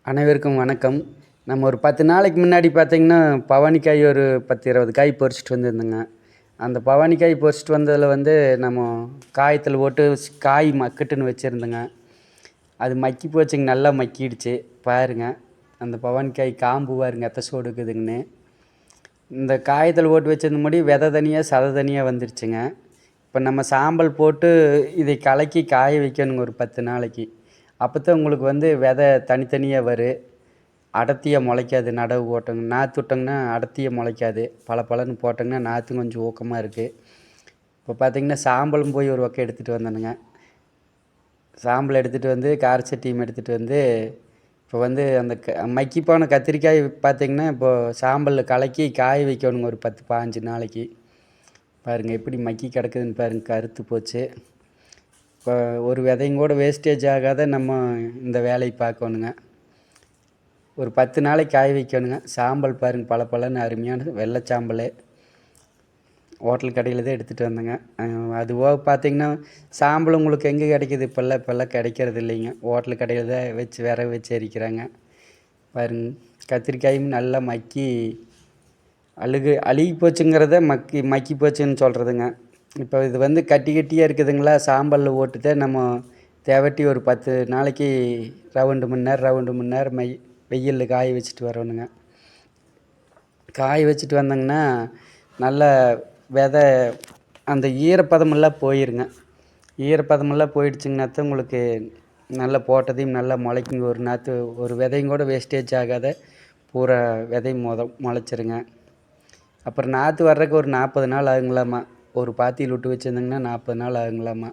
அனைவருக்கும் வணக்கம். நம்ம ஒரு 10 நாளைக்கு முன்னாடி பார்த்தீங்கன்னா, பவானிக்காய் ஒரு 10, 20 காய் பறிச்சுட்டு வந்திருந்தேங்க. அந்த பவானிக்காய் பறிச்சுட்டு வந்ததில வந்து நம்ம காயத்துல போட்டு காய் மக்கட்டுன்னு வச்சுருந்தேங்க. அது மக்கி போச்சுங்க. நல்லா மக்கிடுச்சு. பாருங்க. அந்த பவானிக்காய் காம்பு பாருங்க எத்த சோடு இருக்குதுங்கன்னு. இந்த காயத்துல போட்டு வச்சிருந்தபடி விதை தனியா, சதை தனியா வந்துருச்சுங்க. இப்போ நம்ம சாம்பல் போட்டு இதை கலக்கி காய வைக்கணுங்க ஒரு 10 நாளைக்கு. அப்போதான் உங்களுக்கு வந்து விதை தனித்தனியாக வரும். அடர்த்தியாக முளைக்காது. நடவு போட்டோங்க நாற்று விட்டோங்கன்னா அடர்த்தியாக முளைக்காது. பளபளன்னு போட்டோங்கன்னா நாற்றும் கொஞ்சம் ஊக்கமாக இருக்குது. இப்போ பார்த்தீங்கன்னா சாம்பலும் போய் ஒரு பக்கம் எடுத்துகிட்டு வந்தேனுங்க. சாம்பல் எடுத்துகிட்டு வந்து காரச்சட்டியும் எடுத்துகிட்டு வந்து இப்போ வந்து அந்த மக்கி போன கத்திரிக்காய் பார்த்தீங்கன்னா இப்போது சாம்பலில் கலக்கி காய வைக்கணுங்க ஒரு 10, 15 நாளைக்கு. பாருங்கள் எப்படி மக்கி கிடக்குதுன்னு பாருங்கள். கருத்து போச்சு. இப்போ ஒரு விதையும் கூட வேஸ்டேஜ் ஆகாத நம்ம இந்த வேலையை பார்க்கணுங்க. ஒரு 10 நாளைக்கு காய வைக்கணுங்க. சாம்பல் பாருங்கள் பளபளன்னு அருமையான வெள்ளை சாம்பல். ஹோட்டல் கடையில் தான் எடுத்துகிட்டு வந்தேங்க. அதுபோக பார்த்தீங்கன்னா சாம்பல் உங்களுக்கு எங்கே கிடைக்கிது? இப்போல்லாம் கிடைக்கிறது இல்லைங்க. ஹோட்டல் கடையில் தான் வச்சு விறகு வச்சு எரிக்கிறாங்க. பாருங்க கத்திரிக்காயும் நல்லா மக்கி அழுகி போச்சுங்கிறத மக்கி போச்சுன்னு சொல்கிறதுங்க. இப்போ இது வந்து கட்டி கட்டியாக இருக்குதுங்களா, சாம்பலில் போட்டுட்டு நம்ம தேவட்டி ஒரு 10 நாளைக்கு ரவுண்டு மணி நேரம் வெயிலில் காய வச்சுட்டு வரணுங்க. காய வச்சுட்டு வந்தோங்கன்னா நல்ல விதை அந்த ஈரப்பதமெல்லாம் போயிருங்க. ஈரப்பதமெல்லாம் போயிடுச்சுங்கன்னாத்தான் உங்களுக்கு நல்லா போட்டதையும் நல்லா முளைக்குங்க. ஒரு நாற்று ஒரு விதையும் கூட வேஸ்டேஜ் ஆகாத பூரா விதையும் முளைச்சிருங்க. அப்புறம் நாற்று வர்றதுக்கு ஒரு 40 நாள் ஆகுங்களாம்மா. ஒரு பாத்தியில் விட்டு வச்சுருந்தோங்கன்னா 40 நாள் ஆகுங்களாம்மா.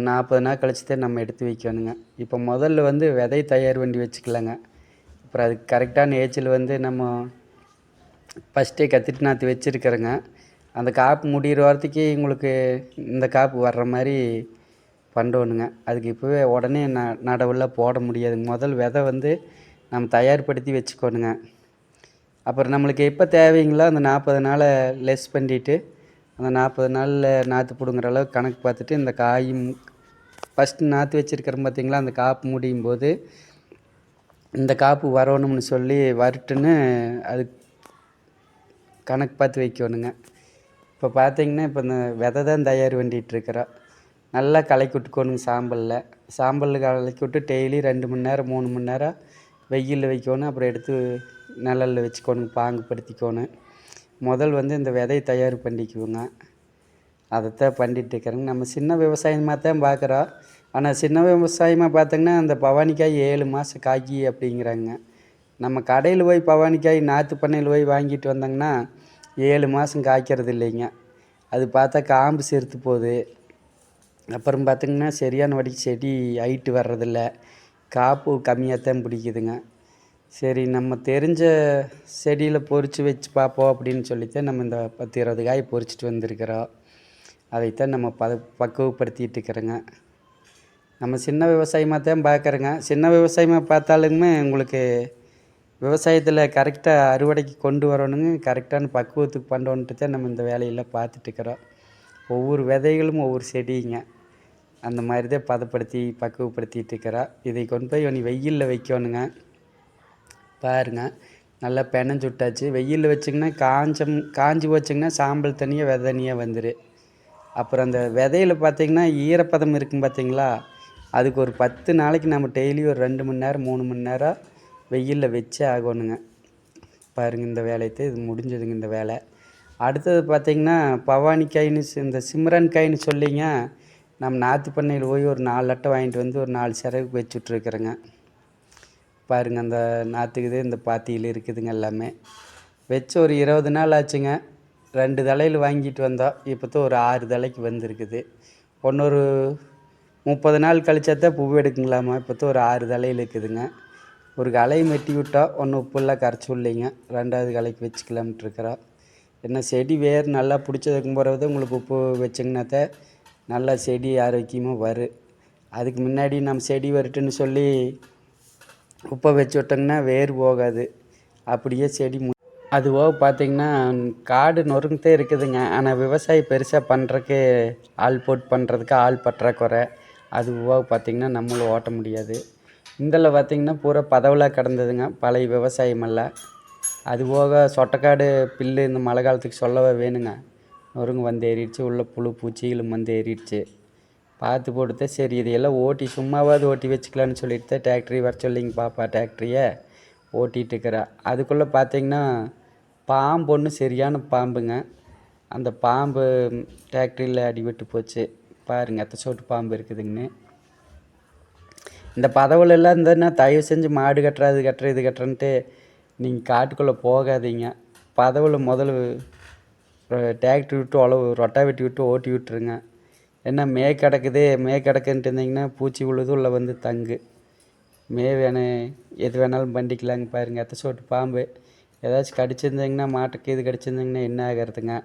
40 நாள் கழிச்சு தான் நம்ம எடுத்து வைக்கணுங்க. இப்போ முதல்ல வந்து விதை தயார் பண்ணி வச்சுக்கலாங்க. அப்புறம் அதுக்கு கரெக்டான ஏஜில் வந்து நம்ம ஃபஸ்ட்டே கத்திரி நாற்று வச்சுருக்கிறேங்க. அந்த காப்பு முடிகிற வாரத்துக்கு உங்களுக்கு இந்த காப்பு வர்ற மாதிரி பண்ணணுங்க. அதுக்கு இப்போவே உடனே நடவுலாம் போட முடியாதுங்க. முதல் விதை வந்து நம்ம தயார்படுத்தி வச்சுக்கணுங்க. அப்புறம் நம்மளுக்கு எப்போ தேவைங்களோ அந்த 40 நாளை லெஸ் பண்ணிவிட்டு அந்த 40 நாளில் நாற்று பிடுங்குற அளவுக்கு கணக்கு பார்த்துட்டு இந்த காயும் ஃபஸ்ட்டு நாற்று வச்சுருக்கிறோம் பார்த்திங்களா, அந்த காப்பு முடியும் போது இந்த காப்பு வரணும்னு சொல்லி வரட்டுன்னு அது கணக்கு பார்த்து வைக்கணுங்க. இப்போ பார்த்திங்கன்னா இப்போ இந்த விதை தான் தயார் பண்ணிகிட்ருக்குறோம். நல்லா கலக்கி விட்டுக்கணுங்க. சாம்பலில் கலக்கி விட்டு டெய்லி 2 மணி நேரம் 3 மணி நேரம் வெயிலில் வைக்கணும். அப்புறம் எடுத்து நிழல்ல வச்சுக்கணும், பாங்குபடுத்திக்கணும். முதல் வந்து இந்த விதையை தயார் பண்ணிக்குவோங்க. அதைத்தான் பண்ணிகிட்ருக்குறேங்க. நம்ம சின்ன விவசாயமாக தான் பார்க்குறோம். ஆனால் சின்ன விவசாயமாக பார்த்தோங்கன்னா அந்த பவானிக்காய் 7 மாதம் காய்க்கி அப்படிங்கிறாங்க. நம்ம கடையில் போய் பவானிக்காய் நாற்று பண்ணையில் போய் வாங்கிட்டு வந்தாங்கன்னா 7 மாதம் காய்க்கிறது இல்லைங்க. அது பார்த்தா காம்பு செருத்து போகுது. அப்புறம் பார்த்திங்கன்னா சரியான வடிக்கு செடி ஹைட்டு வர்றதில்ல. காப்பு கம்மியாக தான் பிடிக்குதுங்க. சரி நம்ம தெரிஞ்ச செடியில் பொறிச்சு வச்சு பார்ப்போம் அப்படின்னு சொல்லித்தான் நம்ம இந்த 10, 20 காய் பொறிச்சிட்டு வந்திருக்கிறோம். அதைத்தான் நம்ம பக்குவப்படுத்திகிட்டு இருக்கிறோங்க. நம்ம சின்ன விவசாயமாக தான் பார்க்குறோங்க. சின்ன விவசாயமாக பார்த்தாலுமே உங்களுக்கு விவசாயத்தில் கரெக்டாக அறுவடைக்கு கொண்டு வரணுங்க. கரெக்டான பக்குவத்துக்கு பண்ணணுன்ட்டு தான் நம்ம இந்த வேலையெல்லாம் பார்த்துட்ருக்குறோம். ஒவ்வொரு விதைகளும் ஒவ்வொரு செடிங்க. அந்த மாதிரி தான் பக்குவப்படுத்திகிட்டு இருக்கிறோம். இதை கொண்டு போய் நீ வெயிலில் வைக்கணுங்க. பாருங்க நல்லா பெனஞ்சு விட்டாச்சு. வெயிலில் வச்சிங்கன்னா காஞ்சி போச்சிங்கன்னா சாம்பல் தனியாக விதை தனியாக வந்துடும். அப்புறம் அந்த விதையில் பார்த்திங்கன்னா ஈரப்பதம் இருக்கும் பார்த்திங்களா, அதுக்கு ஒரு 10 நாளைக்கு நம்ம டெய்லி ஒரு 2 மணி நேரம் 3 மணி நேரம் வெயிலில் வச்சே ஆகணுங்க. பாருங்கள் இந்த வேலையத்தை இது முடிஞ்சதுங்க இந்த வேலை. அடுத்தது பார்த்திங்கன்னா பவானிக்காயின்னு இந்த சிம்ரன் காயின்னு சொல்லிங்க நம்ம நாற்று பண்ணையில் போய் ஒரு 4 அட்டை வாங்கிட்டு வந்து ஒரு 4 சிறகுக்கு வச்சுட்ருக்குறேங்க. பாருங்கள் அந்த நாற்றுக்குது இந்த பாத்தியில் இருக்குதுங்க எல்லாமே. வச்சு ஒரு 20 நாள் ஆச்சுங்க. 2 தலையில் வாங்கிட்டு வந்தோம். இப்போ தான் ஒரு 6 தலைக்கு வந்திருக்குது. ஒரு 30 நாள் கழிச்சா தான் பூ எடுக்குங்களாமா. இப்போ தான் ஒரு 6 தலையில் இருக்குதுங்க. ஒரு களையும் வெட்டி விட்டோம். ஒன்று உப்புலாம் கரைச்சி விட்லைங்க. 2வது களைக்கு வச்சுக்கலாம்ட்டு இருக்கிறோம். ஏன்னா செடி வேர் நல்லா பிடிச்சதுக்கும் போகிறது உங்களுக்கு உப்பு வச்சிங்கன்னாத்தான் நல்லா செடி ஆரோக்கியமாக வரும். அதுக்கு முன்னாடி நம்ம செடி வரட்டுன்னு சொல்லி உப்பை வச்சு விட்டோங்கன்னா வேர் போகாது. அப்படியே செடி அதுபோக பார்த்திங்கன்னா காடு நொறுங்கிட்டே இருக்குதுங்க. ஆனால் விவசாயம் பெருசாக பண்ணுறக்கு ஆள் போட்டு பண்ணுறதுக்கு ஆள் பற்றாக்குறை. அதுபோக பார்த்திங்கன்னா நம்மளும் ஓட்ட முடியாது. இந்தல பார்த்திங்கன்னா பூரா பதவலாக கிடந்ததுங்க பழைய விவசாயமெல்லாம். அதுபோக சொட்டைக்காடு புல்லு இந்த மழை காலத்துக்கு சொல்லவே வேணுங்க. நொறுங்கு வந்து ஏறிடுச்சு, உள்ள புழு பூச்சிகளும் வந்து ஏறிடுச்சு. பார்த்து போட்டு சரி இதையெல்லாம் ஓட்டி சும்மாவாவது ஓட்டி வச்சுக்கலான்னு சொல்லிட்டு தான் டிராக்டரி வர சொல்லிங்க பாப்பா டிராக்டரியை ஓட்டிகிட்ருக்கிறா. அதுக்குள்ளே பார்த்திங்கன்னா பாம்பு ஒன்று சரியான பாம்புங்க. அந்த பாம்பு டிராக்டரியில் அடிபட்டு போச்சு. பாருங்கள் எத்த சோட்டு பாம்பு இருக்குதுங்கன்னு. இந்த பதவிலெல்லாம் இருந்ததுன்னா தயவு செஞ்சு மாடு கட்டுற அது கட்டுற இது கட்டுறன்ட்டு நீங்கள் காட்டுக்குள்ளே போகாதீங்க. பதவியில் முதல்ல டிராக்டர் விட்டு ரொட்டா வெட்டி விட்டு ஓட்டி விட்டுருங்க. ஏன்னா கிடக்குன்ட்டு இருந்தீங்கன்னா பூச்சி விழுது உள்ள வந்து தங்கு. வேணும் எது வேணாலும் பண்ணிக்கலாங்க. பாருங்கள் எத்த சோட்டு பாம்பு. ஏதாச்சும் கடிச்சிருந்தீங்கன்னா மாட்டுக்கு இது கடிச்சிருந்தீங்கன்னா என்ன ஆகிறதுங்க.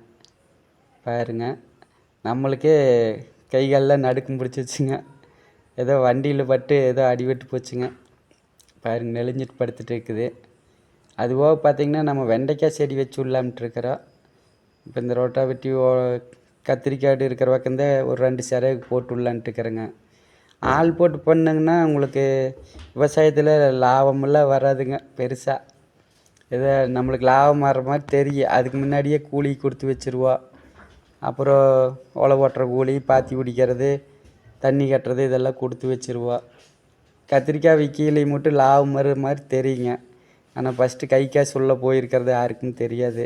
பாருங்கள் நம்மளுக்கே கை காலெலாம் நடுக்கம் பிடிச்சிச்சுங்க. ஏதோ வண்டியில் பட்டு ஏதோ அடிபட்டு போச்சுங்க. பாருங்கள் நெளிஞ்சிட்டு படுத்துட்டு இருக்குது. அதுபோக பார்த்திங்கன்னா நம்ம வெண்டைக்காய் செடி வச்சு விடலாம்ட்டு இருக்கிறோம். இப்போ இந்த ரோட்டா வெட்டி கத்திரிக்காடு இருக்கிற பக்கம்தான் ஒரு 2 சிறகு போட்டு விடலான்ட்டு இருக்கிறேங்க. ஆள் போட்டு பண்ணுங்கன்னா உங்களுக்கு விவசாயத்தில் லாபமெல்லாம் வராதுங்க பெருசாக. ஏதோ நம்மளுக்கு லாபம் வர்ற மாதிரி தெரியும். அதுக்கு முன்னாடியே கூலி கொடுத்து வச்சுருவோம். அப்புறம் உழவு ஓட்டுற கூலி, பாத்தி பிடிக்கிறது, தண்ணி கட்டுறது இதெல்லாம் கொடுத்து வச்சுருவோம். கத்திரிக்காய் விற்கிலை மட்டும் லாபம் வர்ற மாதிரி தெரியுங்க. ஆனால் ஃபஸ்ட்டு கை காசு உள்ளே போயிருக்கிறது யாருக்கும் தெரியாது.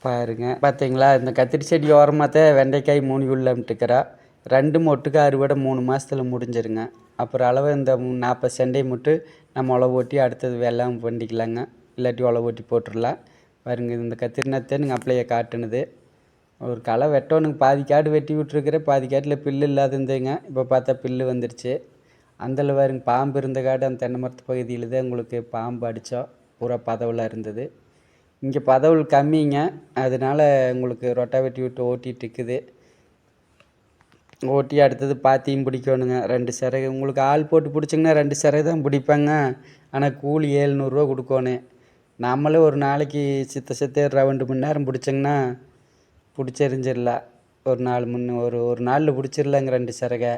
பாருங்கள் பார்த்தீங்களா, இந்த கத்திரி செடி ஓரமாக தான் வெண்டைக்காய் 3 விடலாம்ட்டுக்கிறா. 2 ஒட்டுக்கு அறுவடை 3 மாதத்துல முடிஞ்சிருங்க. அப்புறம் அளவு இந்த 40 செண்டை மட்டும் நம்ம உழவு ஓட்டி அடுத்தது வெள்ளாமை பண்ணிக்கலாங்க. இல்லாட்டி உழவு ஓட்டி போட்டுடலாம். பாருங்க இந்த கத்திரி நத்தை நீங்கள் அப்படியே காட்டுனது. ஒரு களை வெட்டணுங்க. பாதி காடு வெட்டி விட்ருக்குறேன், பாதி காட்டில் புல்லு இல்லாத இருந்தேங்க. இப்போ பார்த்தா புல்லு வந்துருச்சு. அந்தல பாருங்க பாம்பு இருந்த காடு அந்த தென்னை மரத்து பகுதியில் தான் உங்களுக்கு பாம்பு அடித்தோம். பூரா பதவலாக இருந்தது. இங்கே பதவல் கம்மிங்க. அதனால உங்களுக்கு ரொட்டா வெட்டி விட்டு ஓட்டிகிட்டு இருக்குது. ஓட்டி அடுத்தது பாத்தியும் பிடிக்கணுங்க. 2 சிறகு உங்களுக்கு ஆள் போட்டு பிடிச்சிங்கன்னா 2 சிறகு தான் பிடிப்பாங்க. ஆனால் கூலி 700 கொடுக்கணும். நம்மளே ஒரு நாளைக்கு சித்த 2 மணி நேரம் பிடிச்சிங்கன்னா பிடிச்செறிஞ்சிடலாம். ஒரு நாளில் பிடிச்சிடலாங்க 2 சிறகை.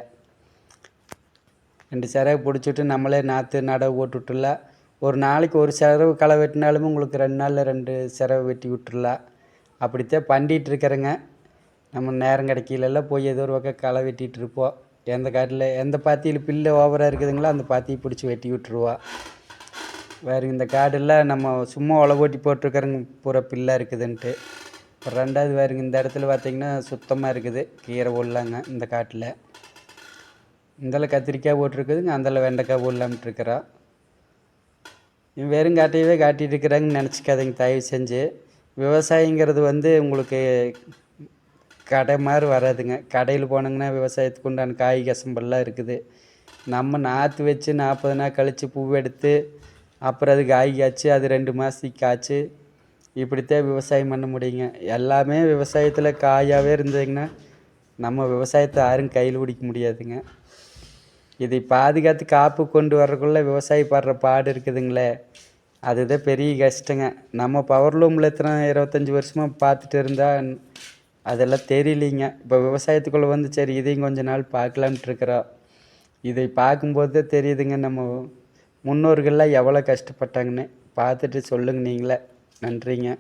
2 சிறகு பிடிச்சிட்டு நம்மளே நாற்று நடவு போட்டு விட்டுடலாம். ஒரு நாளைக்கு ஒரு சிறகு களை வெட்டினாலுமே உங்களுக்கு 2 நாளில் 2 சிறகு வெட்டி விட்டுடலாம். அப்படித்தான் பண்ணிகிட்டு இருக்கிறேங்க. நம்ம நேரம் கிடைக்கலெல்லாம் போய் ஏதோ ஒரு பக்கம் களை வெட்டிகிட்டு இருப்போம். எந்த பாத்தியில் புல்லு ஓவராக இருக்குதுங்களோ அந்த பாத்தியை பிடிச்சி வெட்டி விட்டுருவோம். வேறு இந்த காடெல்லாம் நம்ம சும்மா உழவு ஓட்டி போட்டிருக்கிறோங்க பூரா புல்லாக இருக்குதுன்ட்டு. அப்புறம் 2வது வேறுங்க இந்த இடத்துல பார்த்திங்கன்னா சுத்தமாக இருக்குது. கீரை போடலாங்க இந்த காட்டில். இந்தளவு கத்திரிக்காய் போட்டிருக்குதுங்க, அந்தளவு வெண்டைக்காய் போடலாம்ட்டு இருக்கிறோம். வெறும் காட்டையவே காட்டிகிட்டு இருக்கிறாங்கன்னு நினச்சிக்காதீங்க தயவு செஞ்சு. விவசாயிங்கிறது உங்களுக்கு கடை மாதிரி வராதுங்க. கடையில் போனங்கன்னா விவசாயத்துக்கு உண்டான காய் கசம்பெல்லாம் இருக்குது. நம்ம நாற்று வச்சு 40 நாள் கழித்து பூ எடுத்து அப்புறம் அது காய் காய்ச்சி அது 2 மாதத்துக்கு காய்ச்சி இப்படித்தான் விவசாயம் பண்ண முடியுங்க. எல்லாமே விவசாயத்தில் காயாகவே இருந்ததுங்கன்னா நம்ம விவசாயத்தை யாரும் கையில் பிடிக்க முடியாதுங்க. இதை பாதுகாத்து காப்பு கொண்டு வர்றதுக்குள்ளே விவசாயி படுற பாடு இருக்குதுங்களே, அதுதான் பெரிய கஷ்டங்க. நம்ம பவர் லூமில் எத்தனை 25 வருஷமாக பார்த்துட்டு இருந்தால் அதெல்லாம் தெரியலிங்க. இப்போ விவசாயத்துக்குள்ளே வந்து சரி இதையும் கொஞ்ச நாள் பார்க்கலான்ட்டு இருக்கிறோம். இதை பார்க்கும்போது தான் தெரியுதுங்க நம்ம முன்னோர்கள்லாம் எவ்வளோ கஷ்டப்பட்டாங்கன்னு. பார்த்துட்டு சொல்லுங்கள் நீங்களே. நன்றிங்க.